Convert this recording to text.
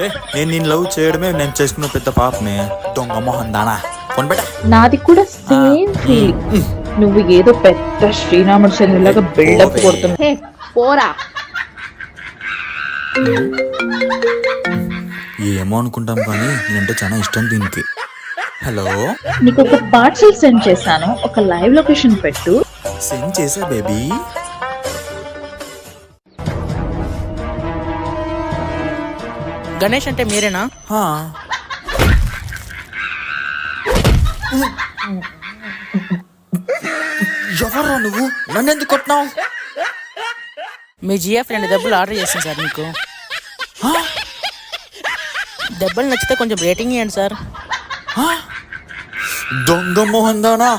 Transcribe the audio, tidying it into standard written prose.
నేను నేను లవ్ చేయడమే నేను చేసుకున్న పెద్ద పాపని. దొంగ మొహం దానా ఫోన్ పెట్ట. నాది కూడా సేమ్ ఫీలింగ్. నువ్వు ఏదో పెద్ద శ్రీరాముడు చంద్రులాగా బిల్డప్ కొడుతున్నావు. హే పోరా. ఏమో అనుకుంటాం కానీ నేనంటే చాలా ఇష్టం దీనికి. హలో, నీకు ఒక పార్సల్ సెండ్ చేశాను, ఒక లైవ్ లొకేషన్ పెట్టు. సెండ్ చేసా బేబీ. గణేష్ అంటే మీరేనా? ఎవరా నువ్వు? నన్ను ఎందుకు కొట్టినావు? మీ జిఎఫ్ 2 దెబ్బలు ఆర్డర్ చేస్తాను సార్ మీకు. దెబ్బలు నచ్చితే కొంచెం రేటింగ్ ఇవ్వండి సార్. దొంగ మోహన్ దానా